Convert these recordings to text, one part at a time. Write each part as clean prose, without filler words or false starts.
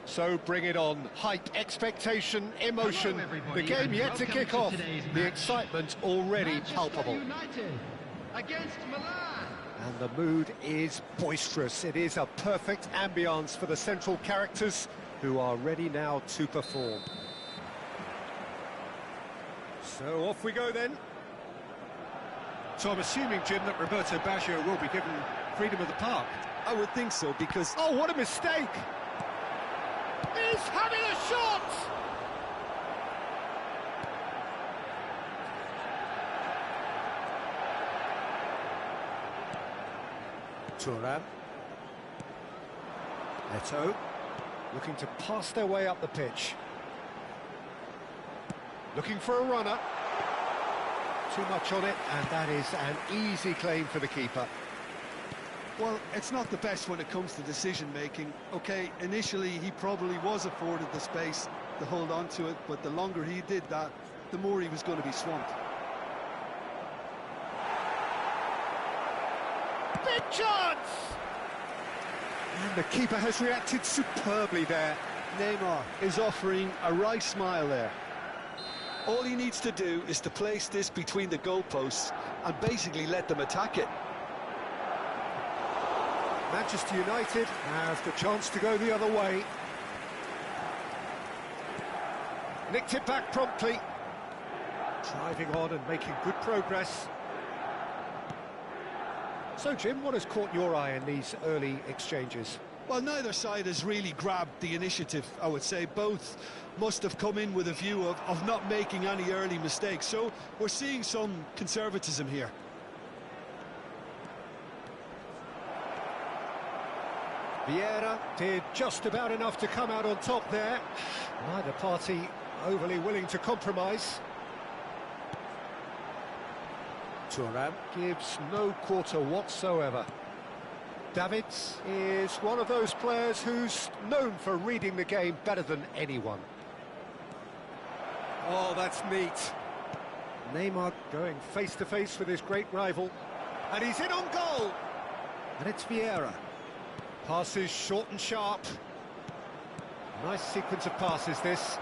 So bring it on. Hype, expectation, emotion. The game yet to kick off. The excitement already palpable. United against Milan. And the mood is boisterous. It is a perfect ambience for the central characters who are ready now to perform. So off we go then. So I'm assuming, Jim, that Roberto Baggio will be given freedom of the park. I would think so, because... Oh, what a mistake! He's having a shot! Thuram. Eto'o, looking to pass their way up the pitch. Looking for a runner. Too much on it, and that is an easy claim for the keeper. Well, it's not the best when it comes to decision-making. OK, initially he probably was afforded the space to hold on to it, but the longer he did that, the more he was going to be swamped. Big chance! And the keeper has reacted superbly there. Neymar is offering a right smile there. All he needs to do is to place this between the goalposts and basically let them attack it. Manchester United have the chance to go the other way. Nicked it back promptly. Driving on and making good progress. So, Jim, what has caught your eye in these early exchanges? Well, neither side has really grabbed the initiative, I would say. Both must have come in with a view of not making any early mistakes. So we're seeing some conservatism here. Vieira did just about enough to come out on top there. Neither party overly willing to compromise. Thuram gives no quarter whatsoever. Davids is one of those players who's known for reading the game better than anyone. Oh, that's neat. Neymar going face-to-face with his great rival. And he's in on goal! And it's Vieira. Passes short and sharp. Nice sequence of passes, this.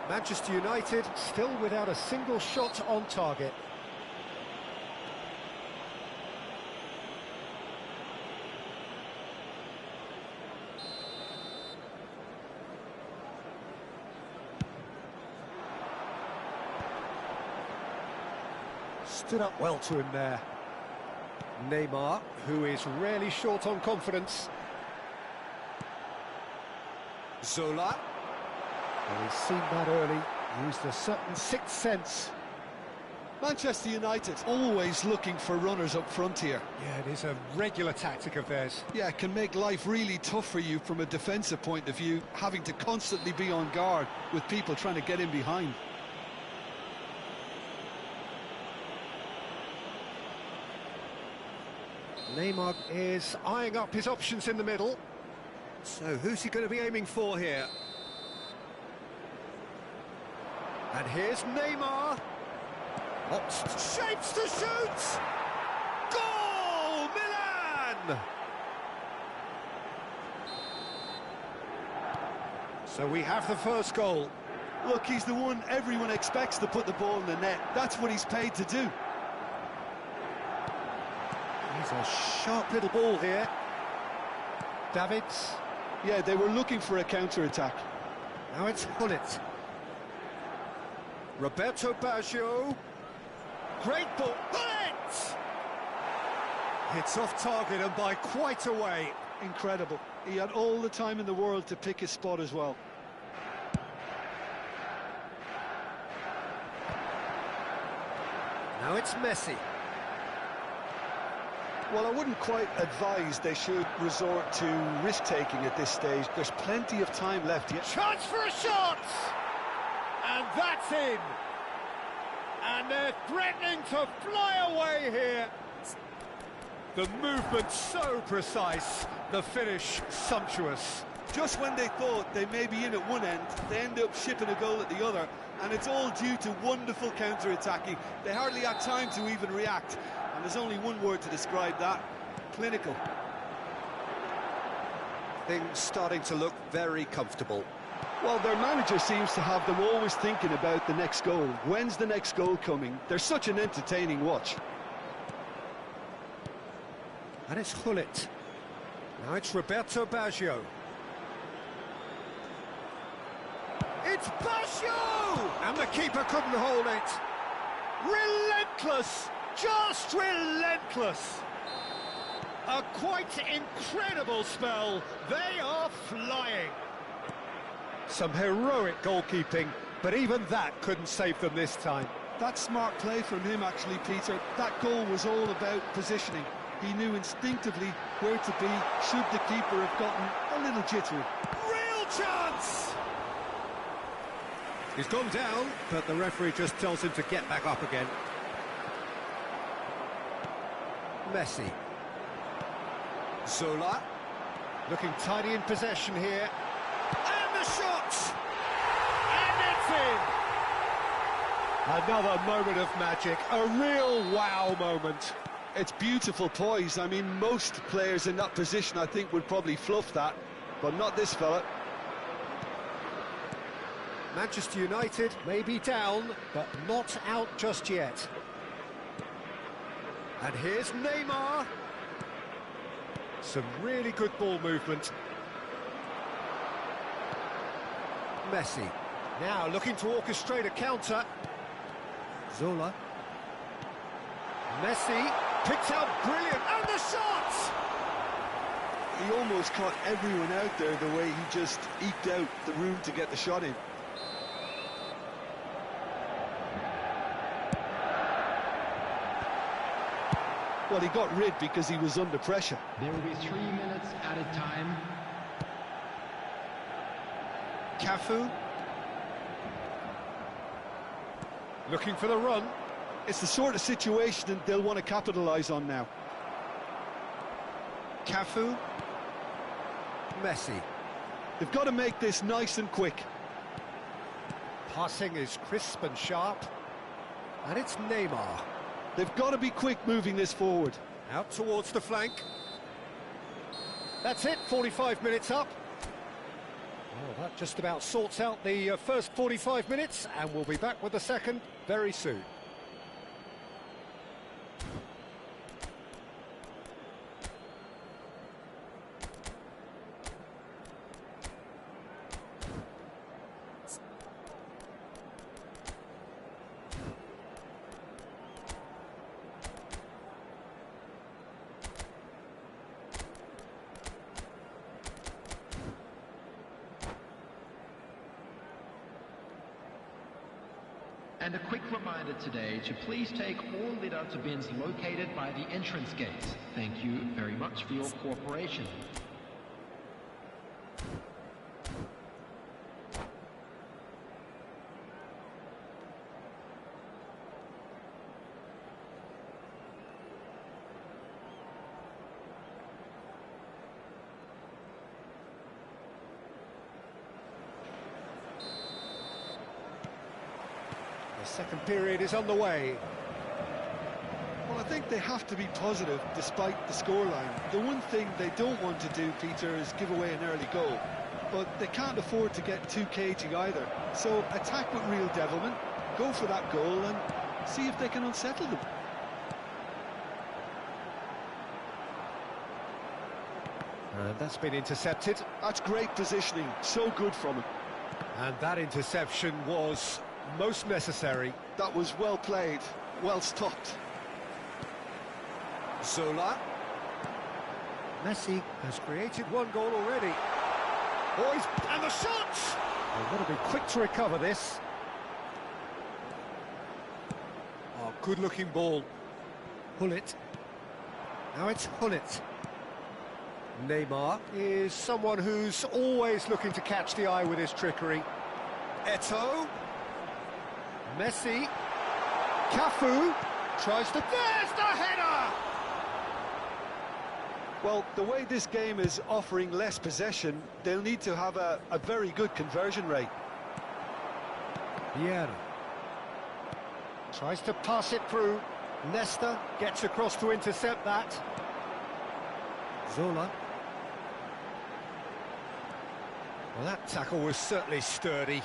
Manchester United still without a single shot on target. Stood up well to him there. Neymar, who is rarely short on confidence. Zola. Well, he's seen that early, used a certain sixth sense. Manchester United always looking for runners up front here. Yeah, it is a regular tactic of theirs. Yeah, it can make life really tough for you from a defensive point of view, having to constantly be on guard with people trying to get in behind. Neymar is eyeing up his options in the middle. So who's he going to be aiming for here? And here's Neymar. Opts, shapes to shoot! Goal! Milan! So we have the first goal. Look, he's the one everyone expects to put the ball in the net. That's what he's paid to do. He's a sharp little ball here. Davids. Yeah, they were looking for a counter-attack. Now it's Hullet. Roberto Baggio. Great ball. Hullet! It's off target and by quite a way. incredible. He had all the time in the world to pick his spot as well. Now it's Messi. Well, I wouldn't quite advise they should resort to risk-taking at this stage. There's plenty of time left yet. Chance for a shot! And that's in! And they're threatening to fly away here. The movement so precise, the finish sumptuous. Just when they thought they may be in at one end, they end up shipping a goal at the other, and it's all due to wonderful counter-attacking. They hardly had time to even react, and there's only one word to describe that: clinical. Things starting to look very comfortable. Well, their manager seems to have them always thinking about the next goal. When's the next goal coming? They're such an entertaining watch. And it's Hullet. Now it's Roberto Baggio. It's Baggio! And the keeper couldn't hold it. Relentless! Just relentless! A quite incredible spell. They are flying. Some heroic goalkeeping, but even that couldn't save them this time. That's smart play from him, actually, Peter. That goal was all about positioning. He knew instinctively where to be should the keeper have gotten a little jittery. Real chance! He's gone down, but the referee just tells him to get back up again. Messi. Zola. Looking tidy in possession here. And the shot! And it's in! Another moment of magic, a real wow moment. It's beautiful poise. I mean, most players in that position, I think, would probably fluff that, but not this fella. Manchester United may be down, but not out just yet. And here's Neymar. Some really good ball movement. Messi. Now looking to orchestrate a counter. Zola. Messi picks out brilliant, and the shot! He almost caught everyone out there the way he just eked out the room to get the shot in. Well, he got rid because he was under pressure. There will be 3 minutes added time. Cafu. Looking for the run. It's the sort of situation that they'll want to capitalise on now. Cafu. Messi. They've got to make this nice and quick. Passing is crisp and sharp. And it's Neymar. They've got to be quick moving this forward. Out towards the flank. That's it, 45 minutes up. Well, that just about sorts out the first 45 minutes, and we'll be back with the second very soon. And a quick reminder today to please take all litter to bins located by the entrance gates. Thank you very much for your cooperation. The second period is underway. Well, I think they have to be positive despite the scoreline. The one thing they don't want to do, Peter, is give away an early goal. But they can't afford to get too cagey either. So attack with real devilment, go for that goal and see if they can unsettle them. And that's been intercepted. That's great positioning, so good from him. And that interception was most necessary. That was well played, well stopped. Zola. Messi has created one goal already. Boys, and the shots! They've got to be quick to recover this. Oh, good-looking ball. Hullet. Now it's Hullet. Neymar is someone who's always looking to catch the eye with his trickery. Eto'o. Messi. Cafu. Tries to... There's the header! Well, the way this game is offering less possession, they'll need to have a very good conversion rate. Vieira. Tries to pass it through. Nesta gets across to intercept that. Zola. Well, that tackle was certainly sturdy.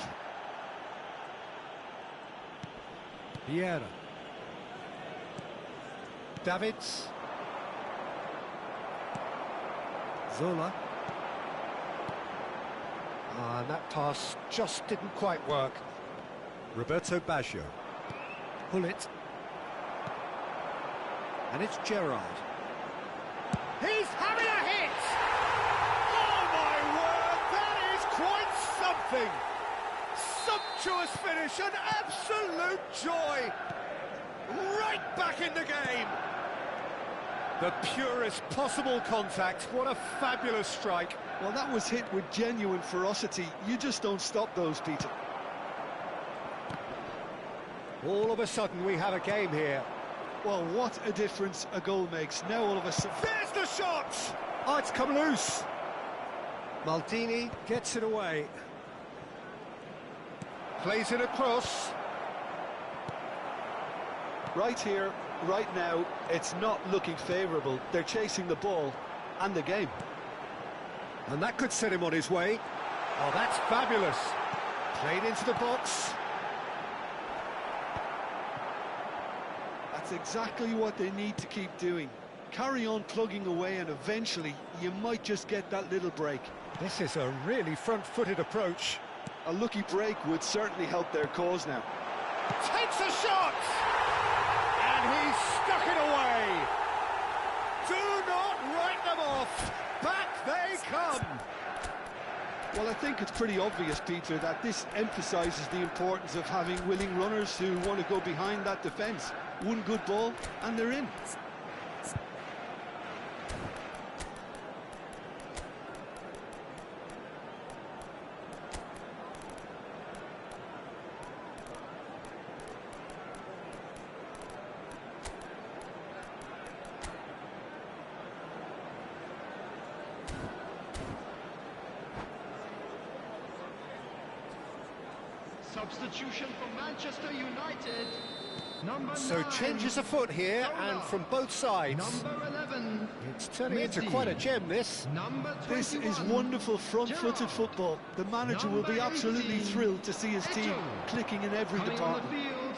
Vieira. Davids. Zola. And that pass just didn't quite work. Roberto Baggio. Hullet. And it's Gerrard. He's having a hit! Oh my word, that is quite something! Sumptuous finish, an absolute joy! Right back in the game! The purest possible contact, what a fabulous strike. Well, that was hit with genuine ferocity. You just don't stop those, Peter. All of a sudden we have a game here. Well, what a difference a goal makes. Now all of a sudden... There's the shot! Oh, it's come loose. Maldini gets it away. Plays it across. Right here, right now, it's not looking favourable. They're chasing the ball and the game. And that could set him on his way. Oh, that's fabulous. Played into the box. That's exactly what they need to keep doing. Carry on plugging away and eventually you might just get that little break. This is a really front-footed approach. A lucky break would certainly help their cause now. Takes a shot! And he's stuck it away! Do not write them off! Back they come! Well, I think it's pretty obvious, Peter, that this emphasises the importance of having willing runners who want to go behind that defence. One good ball, and they're in. Substitution for Manchester United. So 9, changes afoot here, and from both sides. Number 11. It's turning into quite a gem, this. Number 21. This is wonderful front-footed football. The manager will be absolutely 18, thrilled to see his team clicking in every Coming department. on the field,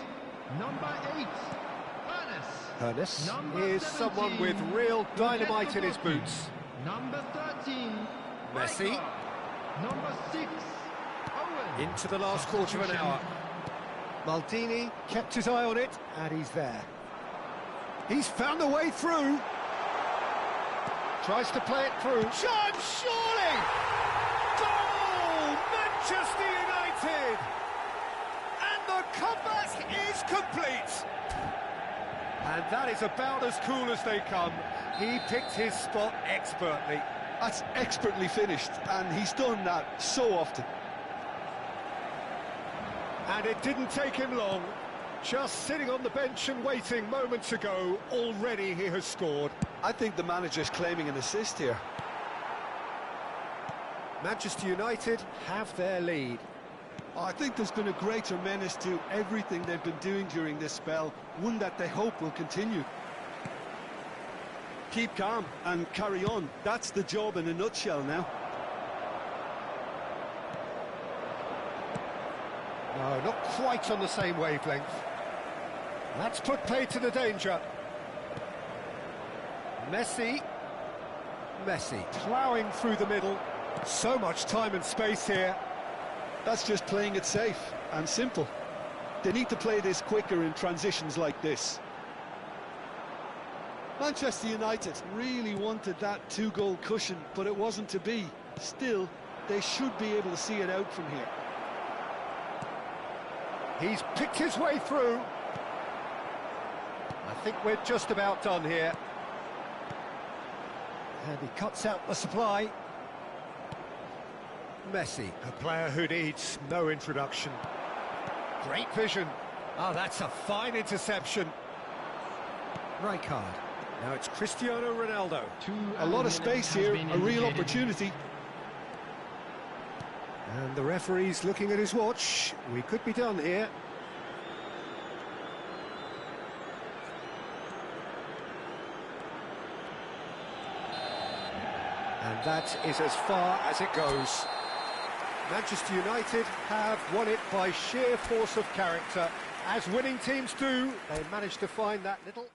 number 8, Ernest Number is 17, someone with real dynamite in his boots. Number 13, Messi. Riker. Number 6, Owen. Into the last quarter of an hour. Maldini kept his eye on it, and he's there. He's found the way through. Tries to play it through. Chance, surely! Goal! Manchester United! And the comeback is complete. And that is about as cool as they come. He picked his spot expertly. That's expertly finished, and he's done that so often. And it didn't take him long. Just sitting on the bench and waiting moments ago, already he has scored. I think the manager's claiming an assist here. Manchester United have their lead. I think there's been a greater menace to everything they've been doing during this spell, one that they hope will continue. Keep calm and carry on. That's the job in a nutshell now. No, not quite on the same wavelength. That's put play to the danger. Messi. Ploughing through the middle. So much time and space here. That's just playing it safe and simple. They need to play this quicker in transitions like this. Manchester United really wanted that two-goal cushion, but it wasn't to be. Still, they should be able to see it out from here. He's picked his way through. I think we're just about done here. And he cuts out the supply. Messi, a player who needs no introduction. Great vision. Oh, that's a fine interception. Rijkaard. Now it's Cristiano Ronaldo. A lot of space here, a real opportunity. And the referee's looking at his watch. We could be done here. And that is as far as it goes. Manchester United have won it by sheer force of character. As winning teams do, they managed to find that little...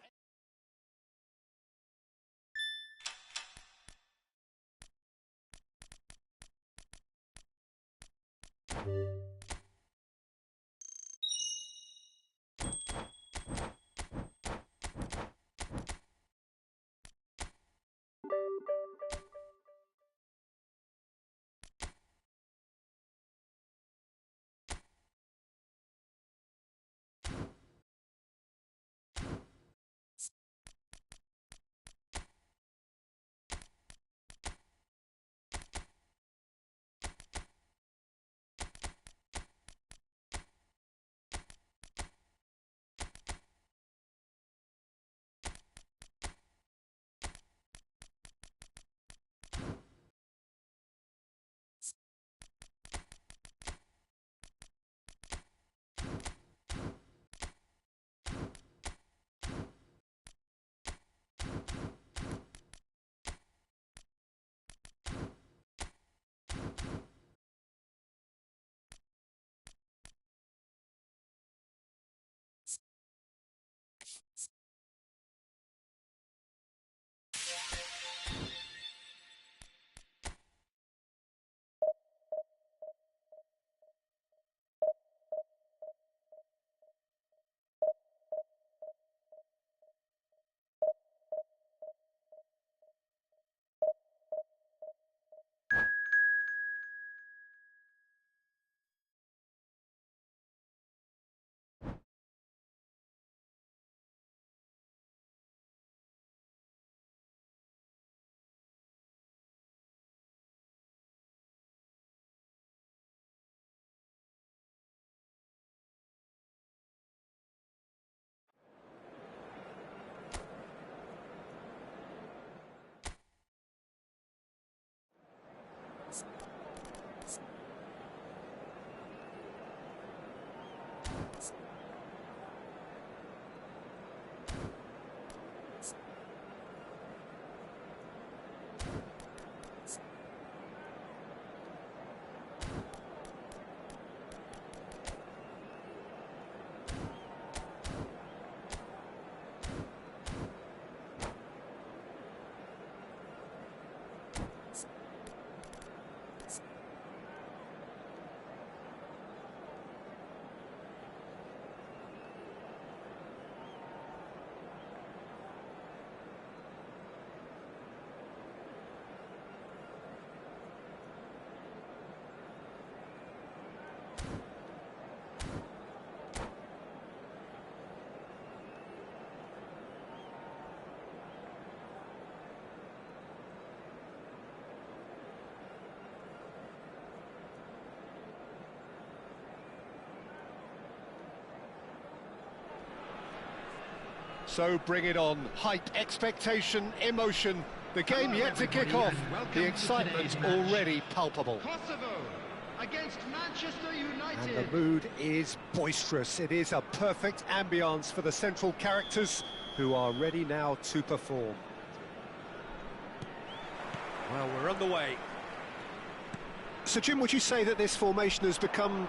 So bring it on. Hype, expectation, emotion. The game yet to kick off. The excitement already palpable. Kosovo against Manchester United. And the mood is boisterous. It is a perfect ambience for the central characters who are ready now to perform. Well, we're on the way. So, Jim, would you say that this formation has become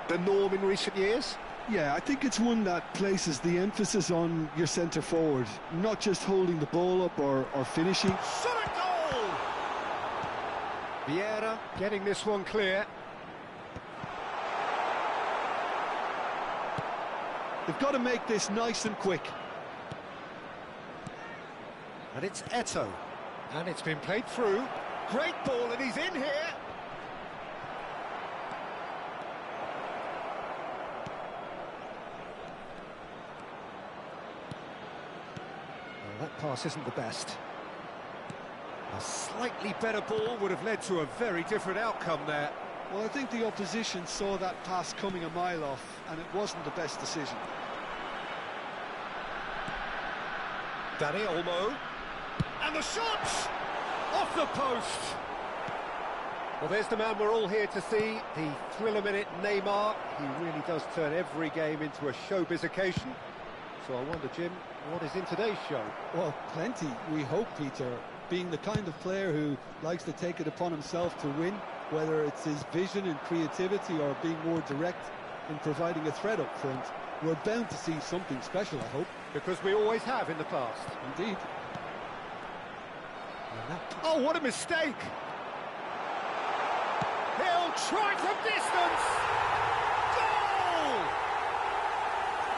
the norm in recent years? Yeah, I think it's one that places the emphasis on your centre forward, not just holding the ball up or finishing. Shot a goal! Vieira getting this one clear. They've got to make this nice and quick. And it's Eto'o. And it's been played through. Great ball, and he's in here. Well, that pass isn't the best. A slightly better ball would have led to a very different outcome there. Well, I think the opposition saw that pass coming a mile off, and it wasn't the best decision. Dani Olmo. And the shot! Off the post! Well, there's the man we're all here to see, the thriller-minute Neymar. He really does turn every game into a showbiz occasion. So I wonder, Jim, what is in today's show? Well, plenty, we hope, Peter. Being the kind of player who likes to take it upon himself to win, whether it's his vision and creativity or being more direct in providing a threat up front, we're bound to see something special, I hope. Because we always have in the past. Indeed. Oh, what a mistake! He'll try from distance! Goal!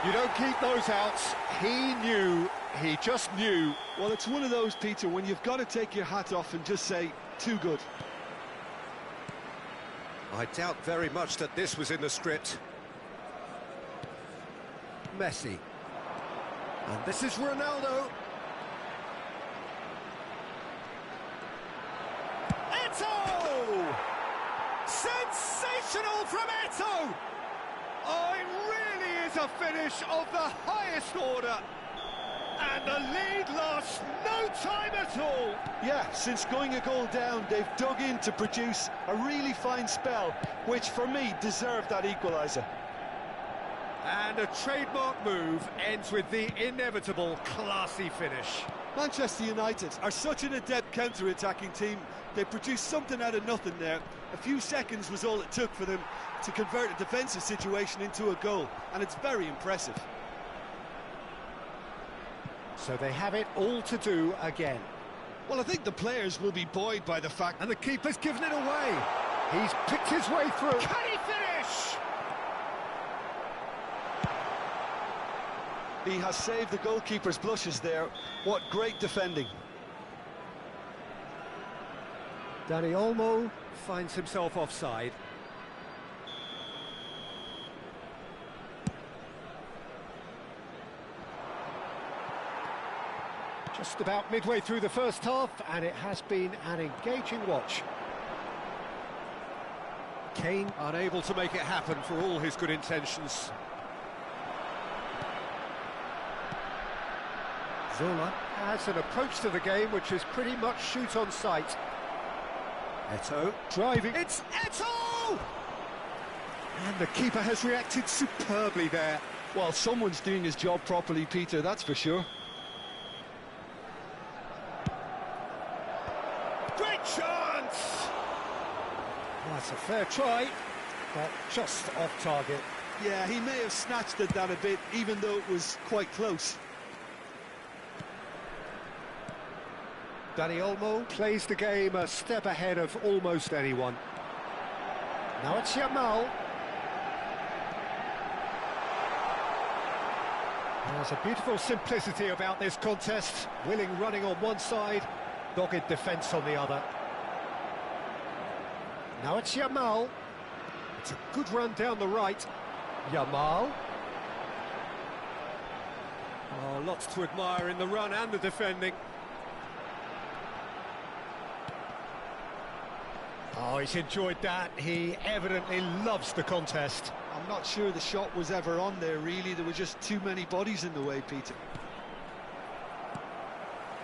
You don't keep those outs. He knew, he just knew. Well, it's one of those, Peter, when you've got to take your hat off and just say, too good. I doubt very much that this was in the script. Messi. And this is Ronaldo. Eto'o! Sensational from Eto'o! Oh, it really is a finish of the highest order. And the lead lost no time at all. Yeah, since going a goal down, they've dug in to produce a really fine spell, which for me deserved that equaliser. And a trademark move ends with the inevitable classy finish. Manchester United are such an adept counter-attacking team. They produced something out of nothing there. A few seconds was all it took for them to convert a defensive situation into a goal, and it's very impressive. So they have it all to do again. Well, I think the players will be buoyed by the fact... And the keeper's given it away. He's picked his way through. Can he finish? He has saved the goalkeeper's blushes there. What great defending. Dani Olmo finds himself offside. Just about midway through the first half, and it has been an engaging watch. Kane unable to make it happen for all his good intentions. Zola has an approach to the game which is pretty much shoot on sight. Eto'o driving. It's Eto'o! And the keeper has reacted superbly there. Well, someone's doing his job properly, Peter, that's for sure. Great chance! Well, that's a fair try, but just off target. Yeah, he may have snatched at that a bit, even though it was quite close. Dani Olmo plays the game a step ahead of almost anyone. Now it's Yamal. There's a beautiful simplicity about this contest. Willing running on one side, dogged defence on the other. Now it's Yamal. It's a good run down the right. Yamal. Oh, lots to admire in the run and the defending. Oh, he's enjoyed that. He evidently loves the contest. I'm not sure the shot was ever on there, really. There were just too many bodies in the way, Peter.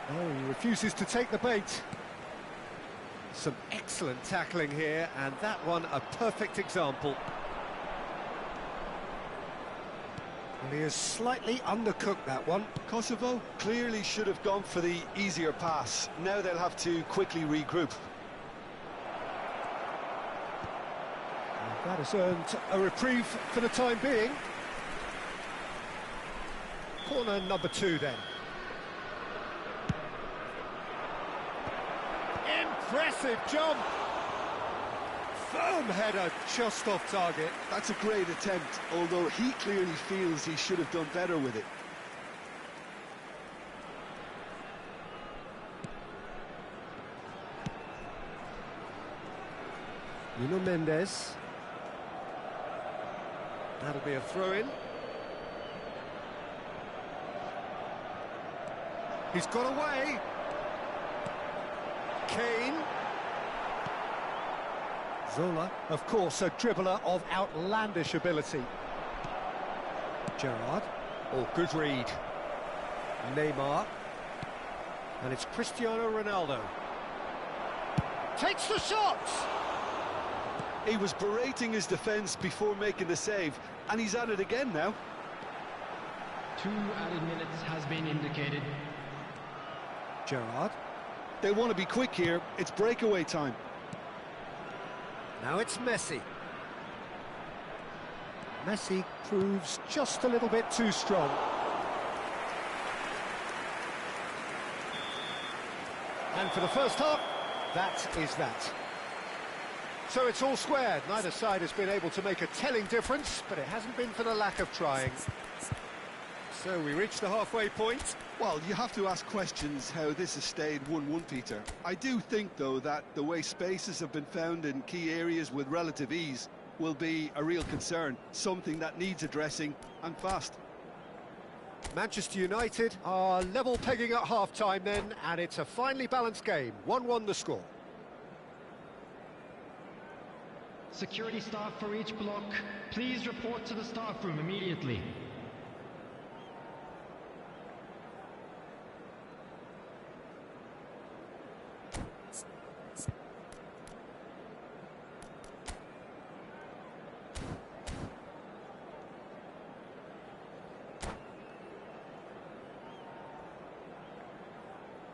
Oh, he refuses to take the bait. Some excellent tackling here, and that one a perfect example. Well, he has slightly undercooked that one. Kosovo clearly should have gone for the easier pass. Now they'll have to quickly regroup. That has earned a reprieve for the time being. Corner number 2 then. Impressive jump! Firm header just off target. That's a great attempt, although he clearly feels he should have done better with it. Nuno Mendes. That'll be a throw-in. He's got away. Kane. Zola, of course, a dribbler of outlandish ability. Gerrard. Oh, good read. Neymar. And it's Cristiano Ronaldo. Takes the shot! He was berating his defence before making the save, and he's at it again now. 2 added minutes has been indicated. Gerrard. They want to be quick here. It's breakaway time. Now it's Messi. Messi proves just a little bit too strong. And for the first half, that is that. So it's all squared. Neither side has been able to make a telling difference, but it hasn't been for the lack of trying. So we reach the halfway point. Well, you have to ask questions how this has stayed 1-1, Peter. I do think, though, that the way spaces have been found in key areas with relative ease will be a real concern, something that needs addressing, and fast. Manchester United are level pegging at half-time then, and it's a finely balanced game. 1-1 the score. Security staff for each block, please report to the staff room immediately.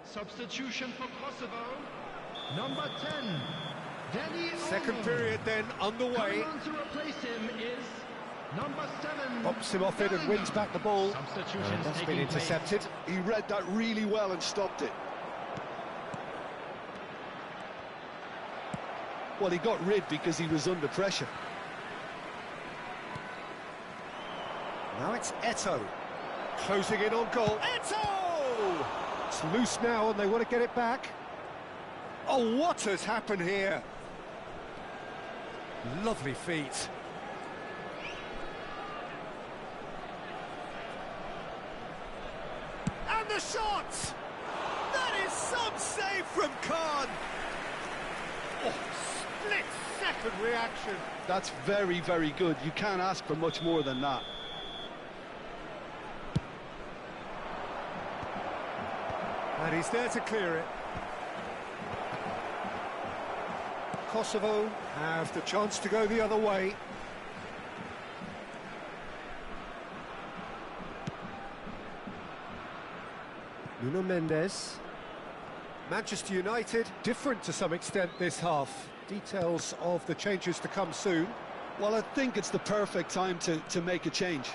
Substitution for Kosovo, number 10, Danny Second Olmo. period then underway. Coming on to replace him is number 7. Pops him off it and wins back the ball. Substitutions That's been taking place. intercepted. He read that really well and stopped it. Well, he got rid because he was under pressure. Now it's Eto'o. Closing in on goal. Eto'o! It's loose now and they want to get it back. Oh, what has happened here? Lovely feet. And the shot! That is some save from Khan. Oh, split-second reaction. That's very, very good. You can't ask for much more than that. And he's there to clear it. Kosovo have the chance to go the other way. Nuno Mendes. Manchester United, different to some extent this half. Details of the changes to come soon. Well, I think it's the perfect time to make a change.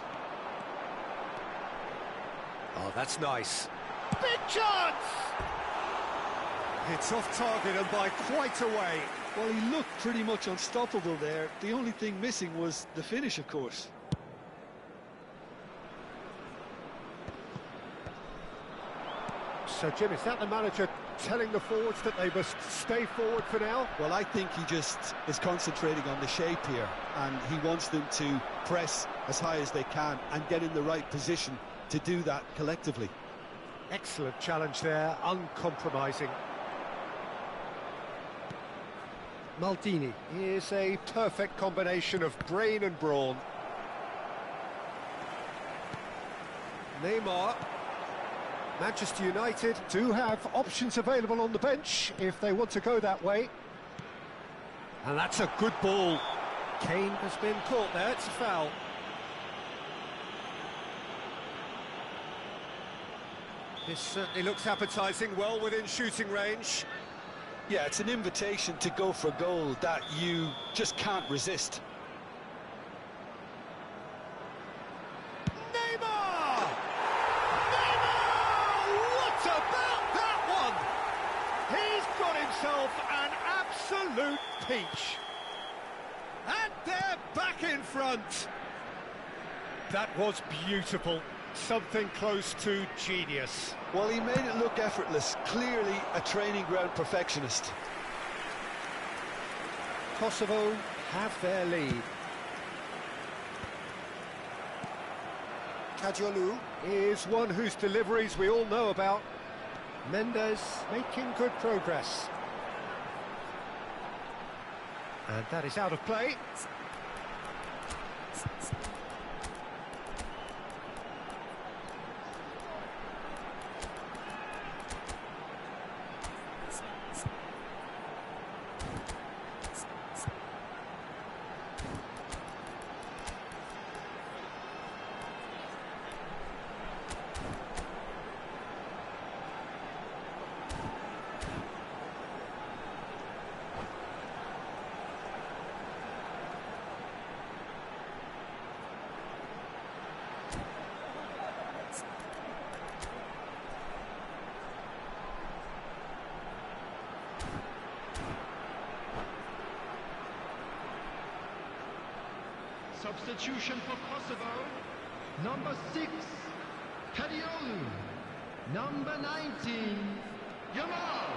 Oh, that's nice. Big chance! It's off target and by quite a way. Well, he looked pretty much unstoppable there. The only thing missing was the finish, of course. So, Jim, is that the manager telling the forwards that they must stay forward for now? Well, I think he just is concentrating on the shape here, and he wants them to press as high as they can and get in the right position to do that collectively. Excellent challenge there, uncompromising. Maldini is a perfect combination of brain and brawn. Neymar. Manchester United do have options available on the bench if they want to go that way. And that's a good ball. Kane has been caught there, it's a foul. This certainly looks appetising, well within shooting range. Yeah, it's an invitation to go for goal that you just can't resist. Neymar! Neymar! What about that one? He's got himself an absolute peach. And they're back in front. That was beautiful. Something close to genius. Well, he made it look effortless. Clearly a training ground perfectionist. Kosovo have their lead. Kadiolu is one whose deliveries we all know about. Mendes making good progress. And that is out of play. Substitution for Kosovo. Number 6, Kadiolu. Number 19, Yamal.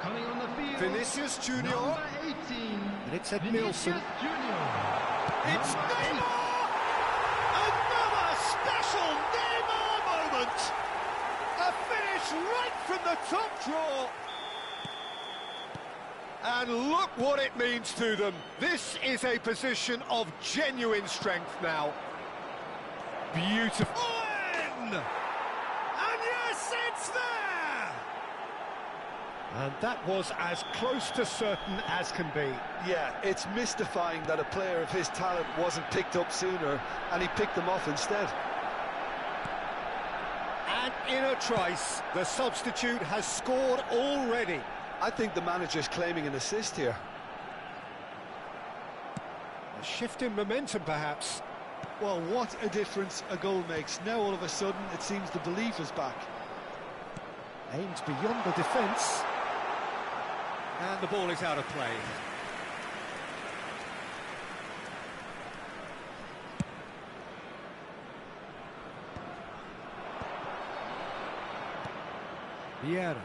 Coming on the field, Vinicius Junior. Number 18, And it's Ed Vinicius Milson. Junior. It's Number Neymar! Another special Neymar moment! A finish right from the top draw. And look what it means to them. This is a position of genuine strength now. Beautiful. In! And yes, it's there! And that was as close to certain as can be. Yeah, it's mystifying that a player of his talent wasn't picked up sooner, and he picked them off instead. And in a trice, the substitute has scored already. I think the manager's claiming an assist here. A shift in momentum, perhaps. Well, what a difference a goal makes. Now, all of a sudden, it seems the belief is back. Aims beyond the defence. And the ball is out of play. Vieira.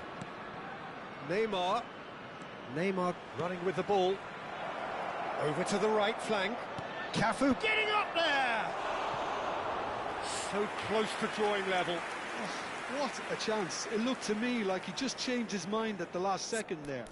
Neymar running with the ball. Over to the right flank. Cafu getting up there! So close to drawing level. Oh, what a chance. It looked to me like he just changed his mind at the last second there.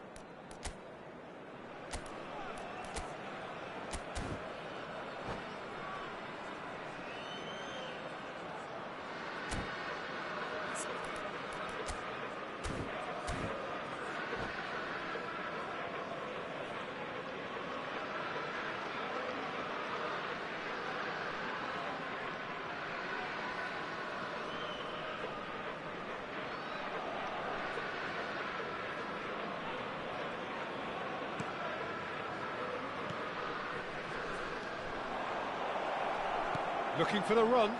Looking for the run.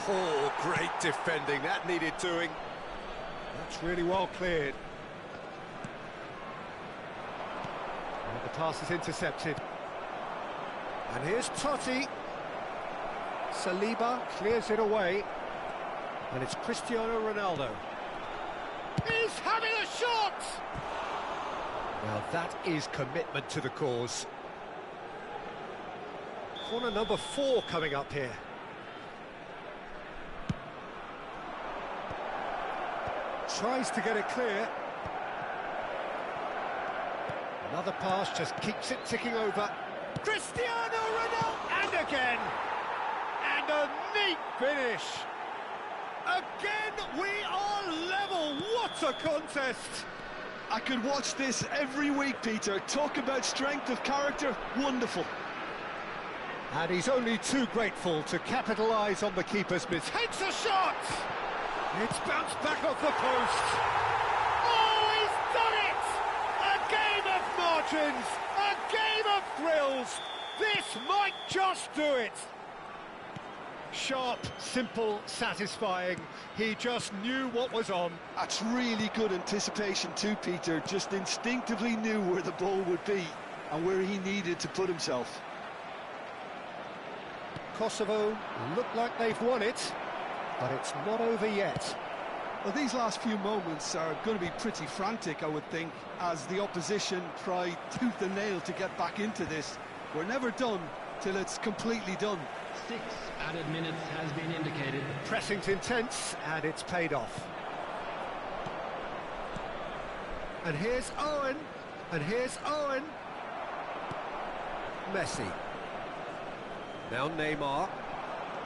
Oh, great defending. That needed doing. That's really well cleared. And the pass is intercepted. And here's Totti. Saliba clears it away. And it's Cristiano Ronaldo. He's having a shot! Well, that is commitment to the cause. Corner number 4 coming up here. Tries to get it clear. Another pass just keeps it ticking over. Cristiano Ronaldo! And again! And a neat finish! Again, we are level! What a contest! I could watch this every week, Peter. Talk about strength of character. Wonderful. And he's only too grateful to capitalise on the keeper's miss. Takes a shot! It's bounced back off the post. Oh, he's done it! A game of margins, a game of thrills. This might just do it. Sharp, simple, satisfying. He just knew what was on. That's really good anticipation too, Peter. Just instinctively knew where the ball would be and where he needed to put himself. Kosovo look like they've won it, but it's not over yet. Well, these last few moments are going to be pretty frantic, I would think, as the opposition try tooth and nail to get back into this. We're never done till it's completely done. 6 added minutes has been indicated. Pressing's intense, and it's paid off. And here's Owen, and here's Owen. Messi. Now Neymar.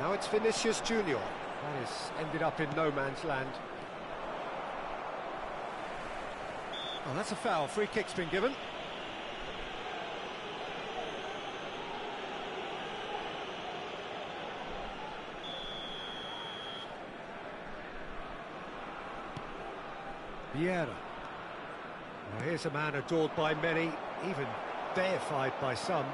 Now it's Vinicius Junior. That has ended up in no man's land. Oh, that's a foul. Free kick's been given. Vieira. Now here's a man adored by many, even deified by some.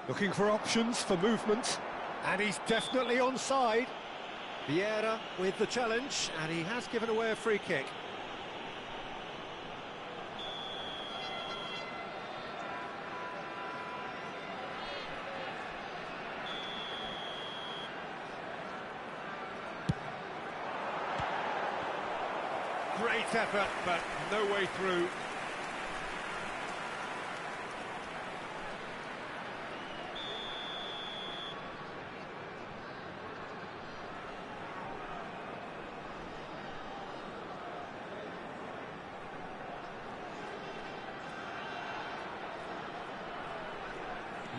Looking for options for movement, and he's definitely onside. Vieira with the challenge, and he has given away a free kick. Great effort, but no way through.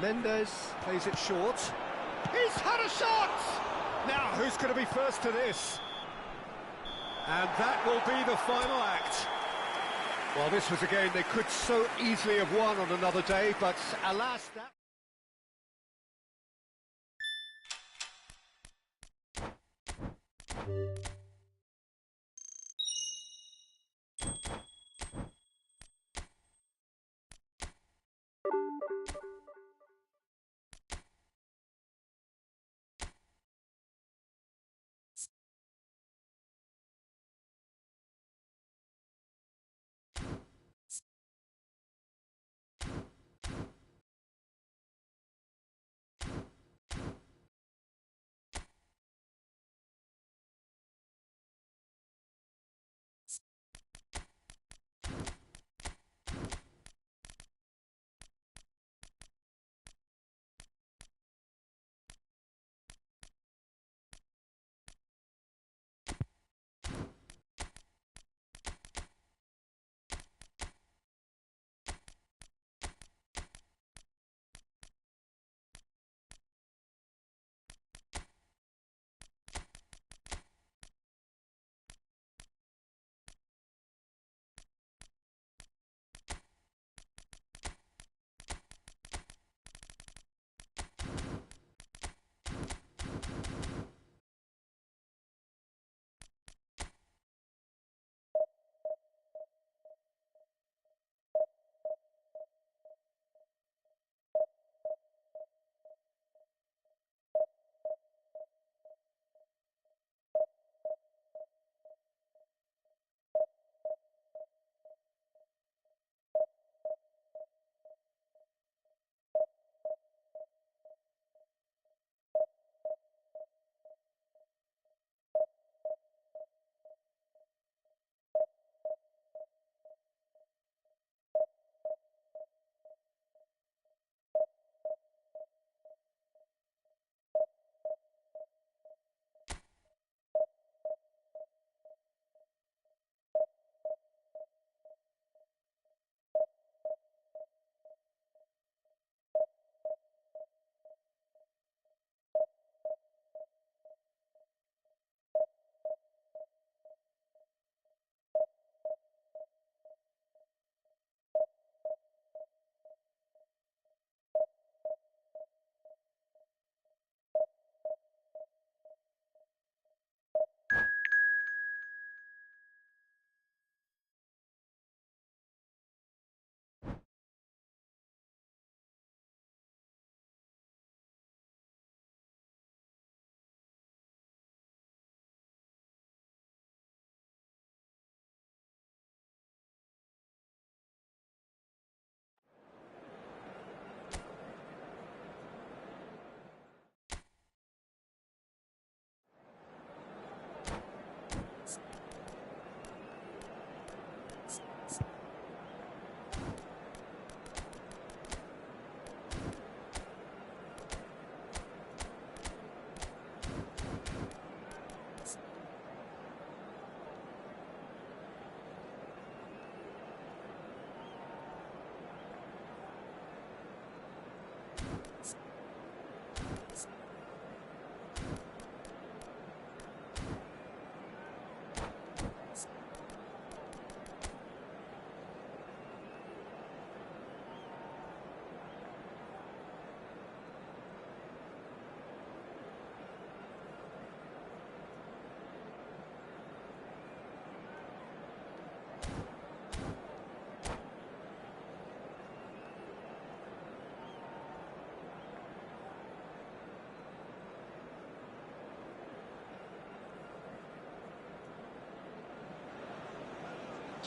Mendes plays it short. He's had a shot! Now, who's going to be first to this? And that will be the final act. Well, this was a game they could so easily have won on another day, but alas, that...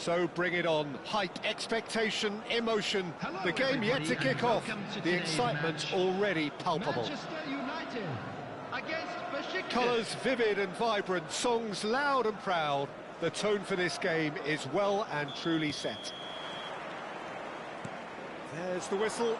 So bring it on. Hype, expectation, emotion. Hello, The game yet to everybody, kick and off. welcome to The today's excitement match. already palpable. Manchester United against Besiktas. Colours vivid and vibrant, songs loud and proud. The tone for this game is well and truly set. There's the whistle.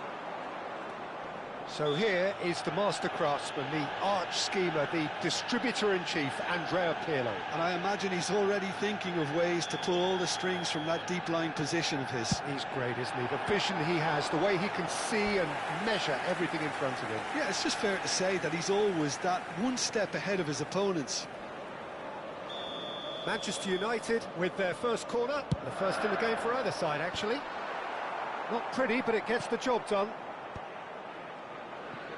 So here is the master craftsman, the arch schemer, the distributor-in-chief, Andrea Pirlo. And I imagine he's already thinking of ways to pull all the strings from that deep-lying position of his. He's great, isn't he? The vision he has, the way he can see and measure everything in front of him. Yeah, it's just fair to say that he's always that one step ahead of his opponents. Manchester United with their first corner, the first in the game for either side, actually. Not pretty, but it gets the job done.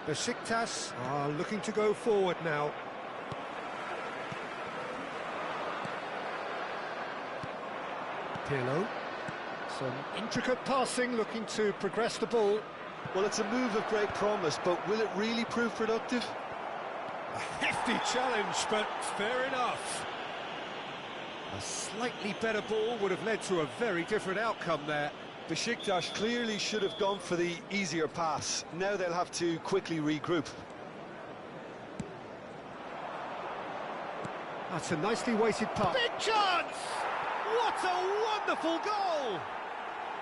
Besiktas are looking to go forward now. Pirlo. Some intricate passing, looking to progress the ball. Well, it's a move of great promise, but will it really prove productive? A hefty challenge, but fair enough. A slightly better ball would have led to a very different outcome there. Besiktas clearly should have gone for the easier pass. Now they'll have to quickly regroup. That's a nicely weighted pass. Big chance! What a wonderful goal!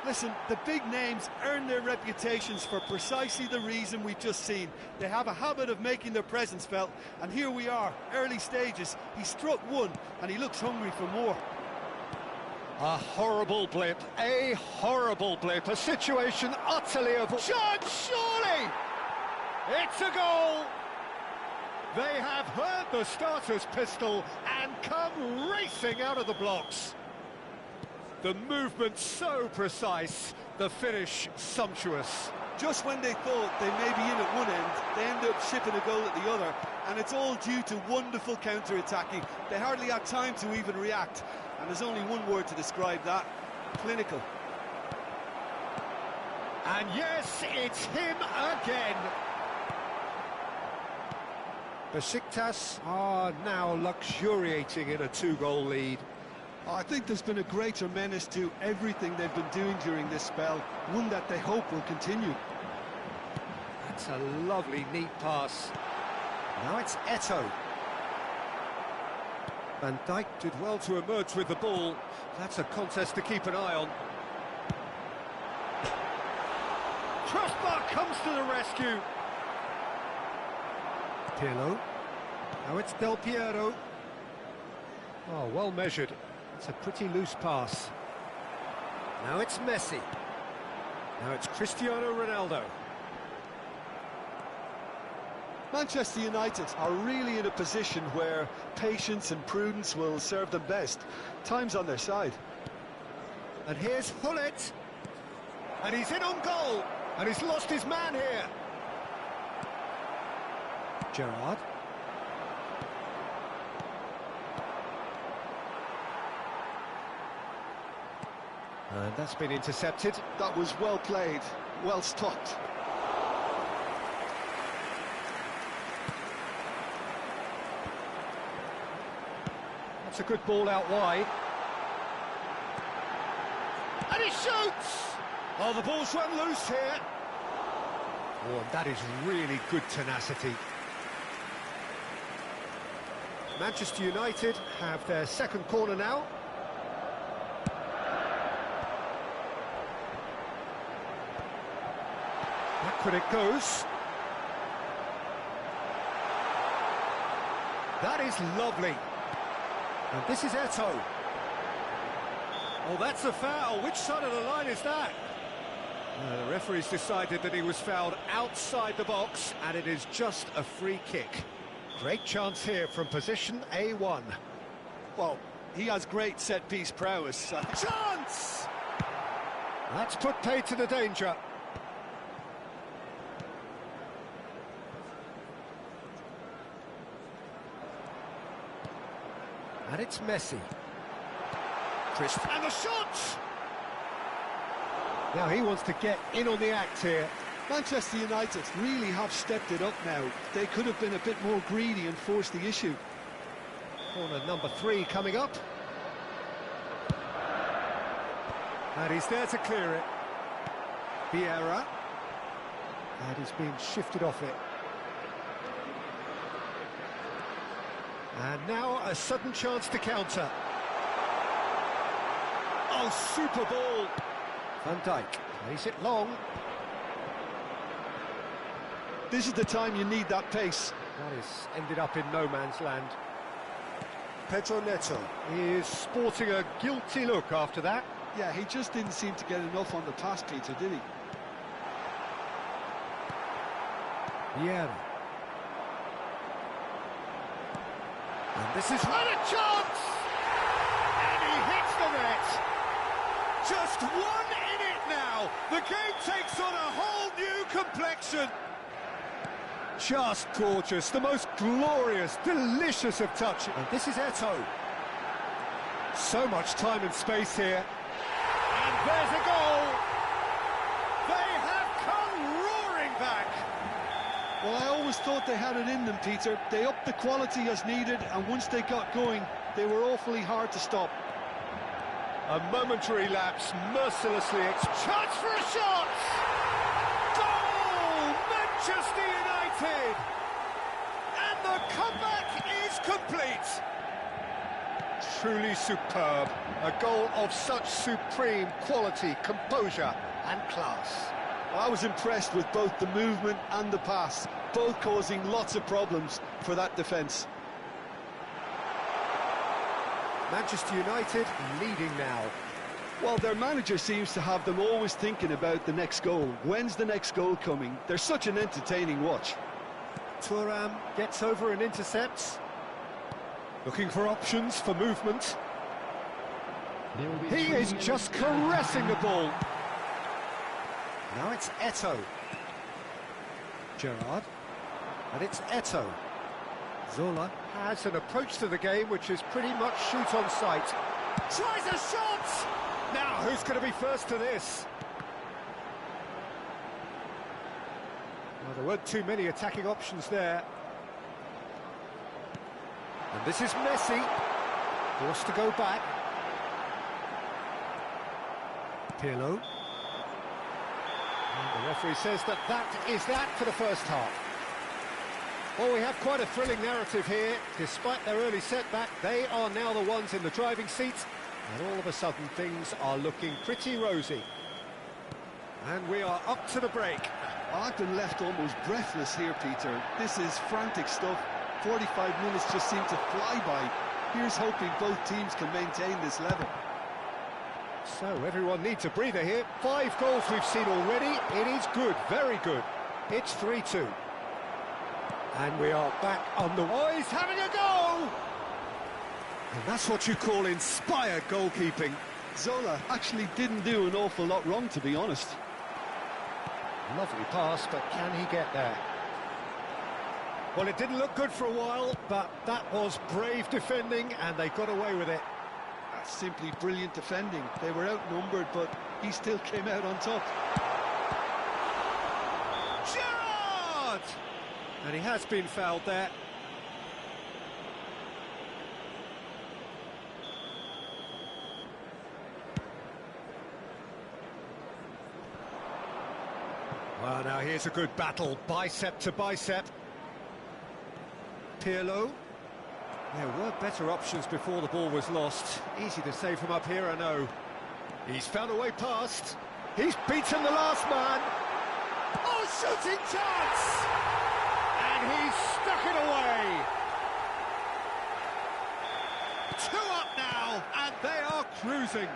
Listen, the big names earn their reputations for precisely the reason we've just seen. They have a habit of making their presence felt, and here we are, early stages. He struck one, and he looks hungry for more. A horrible blip, a situation utterly avoidable. Chance, surely! It's a goal! They have heard the starter's pistol and come racing out of the blocks. The movement so precise, the finish sumptuous. Just when they thought they may be in at one end, they end up shipping a goal at the other, and it's all due to wonderful counter-attacking. They hardly had time to even react, and there's only one word to describe that: clinical. And yes, it's him again. Besiktas are now luxuriating in a two-goal lead. I think there's been a greater menace to everything they've been doing during this spell, one that they hope will continue. That's a lovely, neat pass. Now it's Eto'o. Van Dijk did well to emerge with the ball. That's a contest to keep an eye on. Crossbar comes to the rescue. Pirlo. Now it's Del Piero. Oh, well measured. It's a pretty loose pass. Now it's Messi. Now it's Cristiano Ronaldo. Manchester United are really in a position where patience and prudence will serve them best. Time's on their side. And here's Hullet. And he's in on goal. And he's lost his man here. Gerrard. And that's been intercepted. That was well played, well stopped. That's a good ball out wide. And he shoots! Oh, the ball's run loose here. Oh, and that is really good tenacity. Manchester United have their second corner now. Backward it goes. That is lovely. And this is Eto'o. Oh, that's a foul. Which side of the line is that? The referee's decided that he was fouled outside the box, and it is just a free kick. Great chance here from position A1. Well, he has great set-piece prowess. Chance! That's put paid to the danger. And it's Messi. And the shot! Now he wants to get in on the act here. Manchester United really have stepped it up now. They could have been a bit more greedy and forced the issue. Corner number 3 coming up. And he's there to clear it. Vieira. And he's being shifted off it. And now a sudden chance to counter. Oh, super ball. Van Dijk plays it long. This is the time you need that pace. That is ended up in no man's land. Pedro Neto is sporting a guilty look after that. Yeah, he just didn't seem to get enough on the pass, Peter, did he? Vieira. And this is what a chance! And he hits the net! Just one in it now! The game takes on a whole new complexion! Just gorgeous, the most glorious, delicious of touches. And this is Eto'o. So much time and space here. And there's a goal! They have come roaring back! Well, I always thought they had it in them, Peter. They upped the quality as needed, and once they got going, they were awfully hard to stop. A momentary lapse, mercilessly chance for a shot! Goal! Manchester United! And the comeback is complete! Truly superb. A goal of such supreme quality, composure and class. Well, I was impressed with both the movement and the pass, both causing lots of problems for that defence. Manchester United leading now. Well, their manager seems to have them always thinking about the next goal. When's the next goal coming? They're such an entertaining watch. Thuram gets over and intercepts. Looking for options for movement. He is just caressing the ball. Now it's Eto'o. Gerrard. And it's Eto'o. Zola has an approach to the game which is pretty much shoot on sight. Tries a shot! Now who's going to be first to this? Well, there weren't too many attacking options there. And this is Messi. Forced to go back. Pirlo. And the referee says that is that for the first half. Well, we have quite a thrilling narrative here. Despite their early setback, they are now the ones in the driving seat, and all of a sudden things are looking pretty rosy. And we are up to the break. I've been left almost breathless here, Peter. This is frantic stuff. 45 minutes just seem to fly by. Here's hoping both teams can maintain this level. So everyone needs a breather here. 5 goals we've seen already. It is good, very good. It's 3-2. And we are back on the... Oh, he's having a go! And that's what you call inspired goalkeeping. Zola actually didn't do an awful lot wrong, to be honest. Lovely pass, but can he get there? Well, it didn't look good for a while, but that was brave defending, and they got away with it. That's simply brilliant defending. They were outnumbered, but he still came out on top. Gerrard! And he has been fouled there. Well, now here's a good battle, bicep to bicep. Pirlo. There were better options before the ball was lost. Easy to say from up here, I know. He's found a way past. He's beaten the last man. Oh, shooting chance! And he's stuck it away. 2 up now, and they are cruising.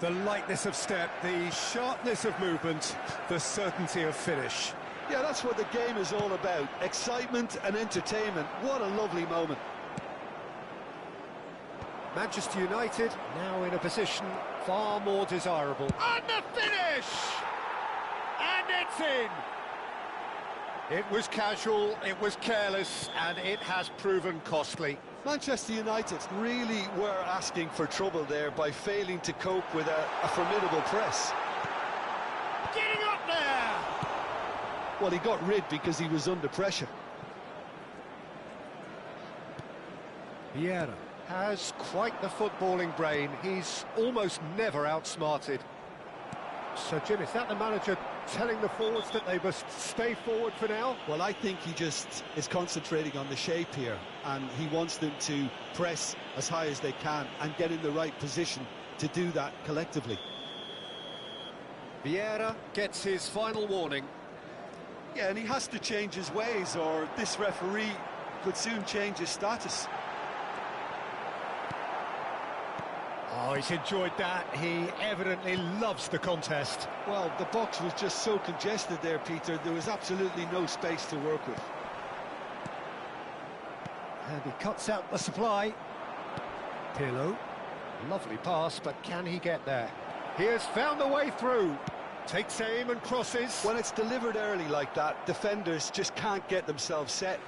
The lightness of step, the sharpness of movement, the certainty of finish. Yeah, that's what the game is all about. Excitement and entertainment. What a lovely moment. Manchester United now in a position far more desirable. And the finish! And it's in! It was casual, it was careless, and it has proven costly. Manchester United really were asking for trouble there by failing to cope with a formidable press. Getting up there! Well, he got rid because he was under pressure. Vieira. has quite the footballing brain. He's almost never outsmarted. So, Jim, is that the manager telling the forwards that they must stay forward for now? Well, I think he just is concentrating on the shape here, and he wants them to press as high as they can and get in the right position to do that collectively. Vieira gets his final warning. Yeah, and he has to change his ways, or this referee could soon change his status. Oh, he's enjoyed that. He evidently loves the contest. Well, the box was just so congested there, Peter. There was absolutely no space to work with. And he cuts out the supply. Pirlo. Lovely pass, but can he get there? He has found the way through. Takes aim and crosses. When it's delivered early like that, defenders just can't get themselves set.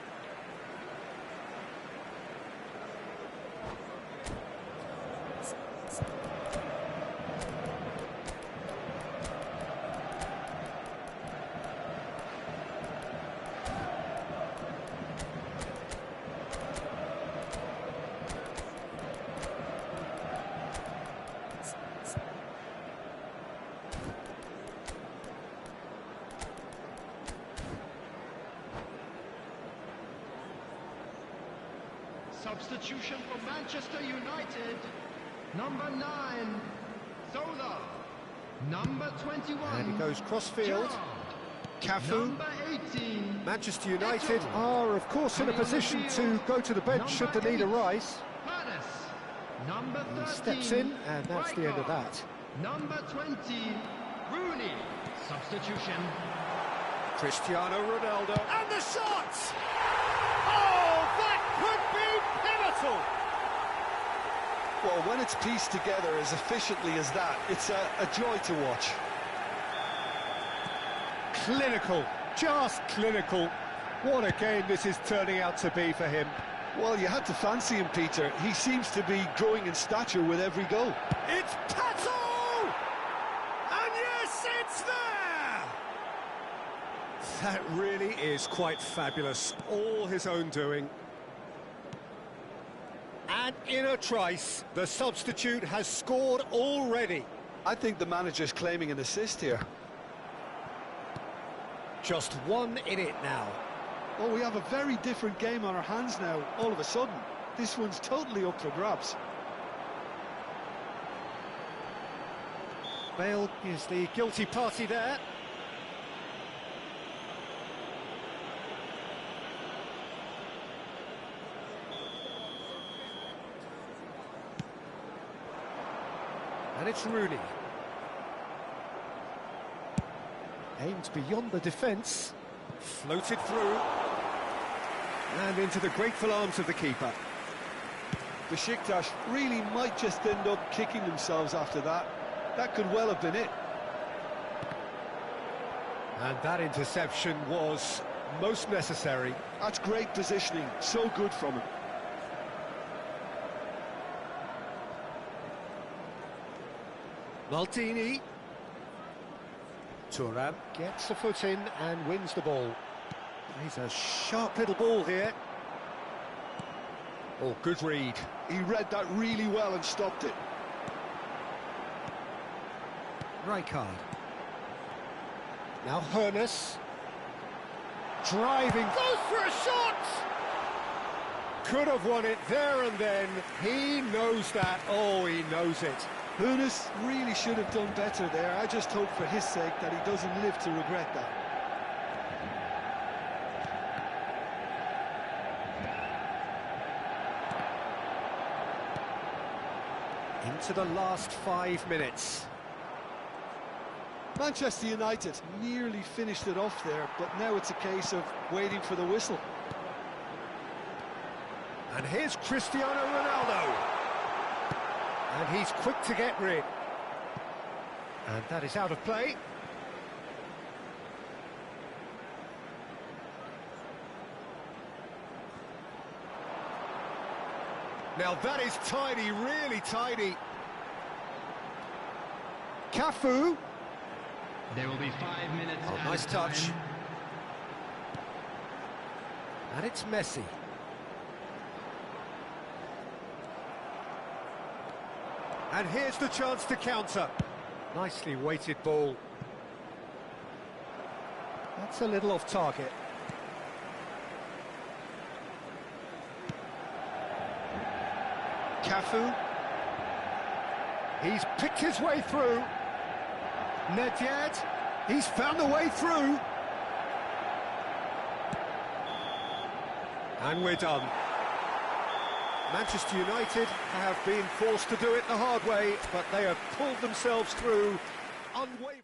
Substitution for Manchester United. Number 9, Zola. Number 21. And he goes cross-field. Cafu. Number 18. Manchester United are, of course, in a position to go to the bench should the need arise. Number 13. He steps in, and that's the end of that. Number 20, Rooney. Substitution. Cristiano Ronaldo. And the shot! Oh, that could be pivotal! Well, when it's pieced together as efficiently as that, it's a joy to watch. Clinical, just clinical. What a game this is turning out to be for him. Well, you had to fancy him, Peter. He seems to be growing in stature with every goal. It's Pato! And yes, it's there! That really is quite fabulous. All his own doing. And in a trice, the substitute has scored already. I think the manager's claiming an assist here. Just one in it now. Well, we have a very different game on our hands now, all of a sudden. This one's totally up for grabs. Bale is the guilty party there. And it's Rooney. Aimed beyond the defence. Floated through. And into the grateful arms of the keeper. Besiktas really might just end up kicking themselves after that. That could well have been it. And that interception was most necessary. That's great positioning. So good from him. Maldini. Thuram gets a foot in and wins the ball. He's a sharp little ball here. Oh, good read. He read that really well and stopped it. Rijkaard. Now Hoeneß. Driving. Goes for a shot! Could have won it there and then. He knows that. Oh, he knows it. Hoeneß really should have done better there. I just hope for his sake that he doesn't live to regret that. Into the last 5 minutes. Manchester United nearly finished it off there, but now it's a case of waiting for the whistle. And here's Cristiano Ronaldo. And he's quick to get rid. And that is out of play. Now that is tidy, really tidy. Cafu. There will be 5 minutes. Oh, nice touch. And it's Messi. And here's the chance to counter. Nicely weighted ball. That's a little off target. Cafu. He's picked his way through. Nedved. He's found a way through. And we're done. Manchester United have been forced to do it the hard way, but they have pulled themselves through unwavering.